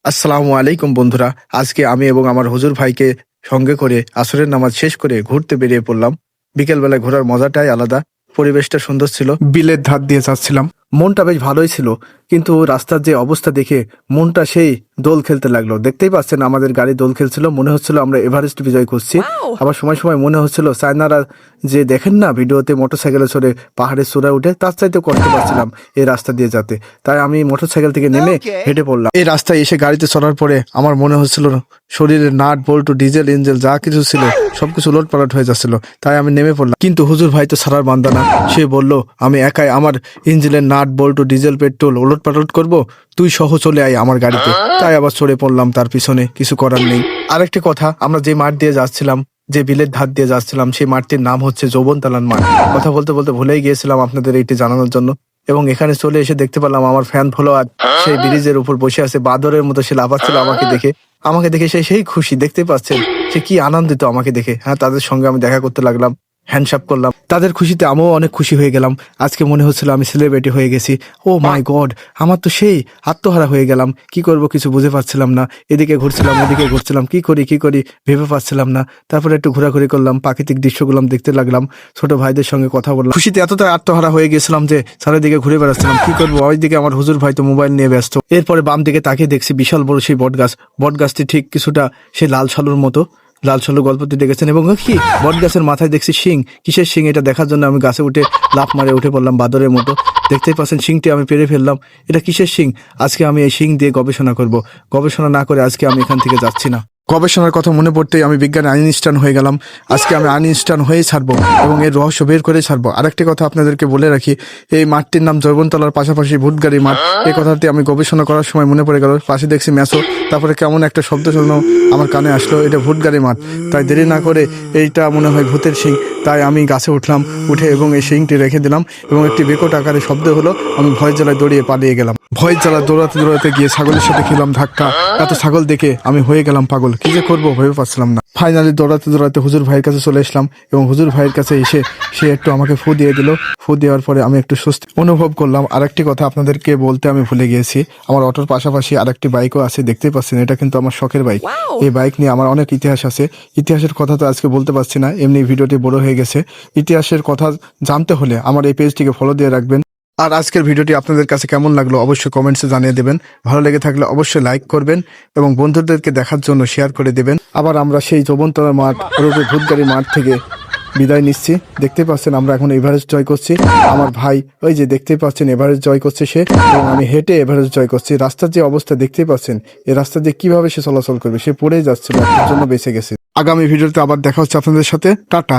আসসালামু আলাইকুম বন্ধুরা। আজকে আমি এবং আমার হুজুর ভাইকে সঙ্গে করে আসরের নামাজ শেষ করে ঘুরতে বেরিয়ে পড়লাম। বিকেলবেলায় ঘোরার মজাটাই আলাদা। পরিবেশটা সুন্দর ছিল। বিলের ধার দিয়ে যাচ্ছিলাম। মনটা বেশ ভালোই ছিল, কিন্তু রাস্তার যে অবস্থা দেখে মনটা সেই দোল খেলতে লাগলো। দেখতেই পাচ্ছেন আমাদের গাড়ি দোল খেলছিল, মনে হচ্ছিল আমরা এভারেস্ট বিজয় করছি। আবার সময় সময় মনে হচ্ছিল চায়নারা যে দেখেন না ভিডিওতে মোটরসাইকেলে চড়ে পাহাড়ের চূড়ায় উঠে, তার চাইতে কষ্ট পাচ্ছিলাম এই রাস্তা দিয়ে যেতে। তাই আমি মোটরসাইকেল থেকে নেমে হেঁটে পড়লাম। এই রাস্তায় এসে গাড়িতে চড়ার পরে আমার মনে হচ্ছিল শরীরের নাট বল্টু ডিজেল ইঞ্জেল যা কিছু ছিল সবকিছু উলটপালট হয়ে যাচ্ছিল। তাই আমি নেমে পড়লাম, কিন্তু হুজুর ভাই তো ছাড়ার বান্দা না। সে বলল আমি একাই আমার ইঞ্জিনের নাট বল্টু ডিজেল পেট্রোল উলটপালট করব, তুই সহ চলে আয় আমার গাড়িতে। তাই আবার চড়ে পড়লাম তার পিছনে, কিছু করার নেই। আরেকটি কথা, আমরা যে মাঠ দিয়ে যাচ্ছিলাম, যে বিলের ধার দিয়ে যাচ্ছিলাম, সেই মাঠটির নাম হচ্ছে যৌবনতালান মাঠ। কথা বলতে বলতে ভুলেই গিয়েছিলাম আপনাদের এইটি জানানোর জন্য। এবং এখানে চলে এসে দেখতে পেলাম আমার ফ্যান ফলোয়ার সেই ব্রিজের উপর বসে আছে, বাদরের মতো সে লাফাচ্ছিল আমাকে দেখে সেই খুশি। দেখতে পাচ্ছেন সে কি আনন্দিত আমাকে দেখে। হ্যাঁ, তাদের সঙ্গে আমি দেখা করতে লাগলাম, হ্যান্ডশাপ করলাম। তাদের খুশিতে আমিও অনেক খুশি হয়ে গেলাম। আজকে মনে হচ্ছিল আমি সেলিব্রিটি হয়ে গেছি। ও মাই গড, আমার তো সেই আত্মহারা হয়ে গেলাম। কি করব কিছু বুঝে পাচ্ছিলাম না। এদিকে ঘুরছিলাম ওদিকে ঘুরছিলাম, কি করি ভেবে পাচ্ছিলাম না। তারপরে একটু ঘোরাঘুরি করলাম, প্রাকৃতিক দৃশ্যগুলো দেখতে লাগলাম, ছোট ভাইদের সঙ্গে কথা বললাম। খুশিতে এতটাই আত্মহারা হয়ে গেছিলাম যে চারিদিকে ঘুরে বেড়াচ্ছিলাম। কি করবো, ওইদিকে আমার হুজুর ভাই তো মোবাইল নিয়ে ব্যস্ত। এরপরে বাম দিকে তাকিয়ে দেখছি বিশাল বড় সেই বটগাছটি ঠিক কিছুটা সেই লাল সালুর মতো। লাল সালু গল্পটি দেখেছেন। এবং কি বট গাছের মাথায় দেখছি শিং। কিসের শিং এটা দেখার জন্য আমি গাছে উঠে লাফ মারে উঠে পড়লাম বাদরের মতো। দেখতেই পাচ্ছেন শিংটি আমি পেরে ফেললাম। এটা কিসের শিং? আজকে আমি এই শিং দিয়ে গবেষণা করব। গবেষণা না করে আজকে আমি এখান থেকে যাচ্ছি না। গবেষণার কথা মনে পড়তেই আমি বিজ্ঞানে আইনস্টাইন হয়ে গেলাম। আজকে আমি আইনস্টাইন হয়েই ছাড়বো এবং এর রহস্য বের করে ছাড়বো। আরেকটি কথা আপনাদেরকে বলে রাখি, এই মাঠটির নাম যৌবনতলার পাশাপাশি ভূতগাড়ি মাঠ। এই কথাটি আমি গবেষণা করার সময় মনে পড়ে গেল। পাশে দেখছি ম্যাসো, তারপরে কেমন একটা শব্দ শুনলো আমার কানে আসলো, এটা ভূতগাড়ি মাঠ। তাই দেরি না করে এইটা মনে হয় ভূতের শিং। তাই আমি গাছে উঠলাম, উঠে এবং এই শিংটি রেখে দিলাম এবং একটি বিকট আকারে শব্দ হলো। আমি ভয়ের জ্বালায় দৌড়িয়ে পালিয়ে গেলাম। ভয়ের জ্বালায় দৌড়াতে গিয়ে ছাগলের সাথে খেলাম ধাক্কা। এত ছাগল দেখে আমি হয়ে গেলাম পাগল। কি যে করবো ভেবে পাচ্ছিলাম না। ফাইনালি দৌড়াতে হুজুর ভাইয়ের কাছে চলে আসলাম এবং হুজুর ভাইয়ের কাছে এসে সে একটু আমাকে ফু দিয়ে দিল। ফু দেওয়ার পরে আমি একটু স্বস্তি অনুভব করলাম। আরেকটি কথা আপনাদেরকে বলতে আমি ভুলে গিয়েছি, আমার অটোর পাশাপাশি আরেকটি বাইকও আছে, দেখতেই পাচ্ছেন। এটা কিন্তু আমার শখের বাইক। এই বাইক নিয়ে আমার অনেক ইতিহাস আছে। ইতিহাসের কথা তো আজকে বলতে পারছি না, এমনি ভিডিওটি বড় হয়ে গেছে। ইতিহাসের কথা জানতে হলে আমার এই পেজটিকে ফলো দিয়ে রাখবেন। আর আজকের ভিডিওটি আপনাদের কাছে কেমন লাগলো অবশ্যই কমেন্টসে জানিয়ে দেবেন। ভালো লেগে থাকলে অবশ্যই লাইক করবেন এবং বন্ধুদেরকে দেখার জন্য শেয়ার করে দেবেন। আবার আমরা সেই যৌবনতলা মাঠ রোডে ভূতগাড়ি মাঠ থেকে বিদায় নিচ্ছি। দেখতে পাচ্ছেন আমরা এখন এভারেস্ট জয় করছি। আমার ভাই ওই যে দেখতে পাচ্ছেন এভারেস্ট জয় করছে সে, এবং আমি হেঁটে এভারেস্ট জয় করছি। রাস্তার যে অবস্থা দেখতে পাচ্ছেন, এই রাস্তা দিয়ে কিভাবে সে চলাচল করবে, সে পড়ে যাচ্ছিল, তার জন্য বেঁচে গেছে। আগামী ভিডিওতে আবার দেখা হচ্ছে আপনাদের সাথে। টাটা।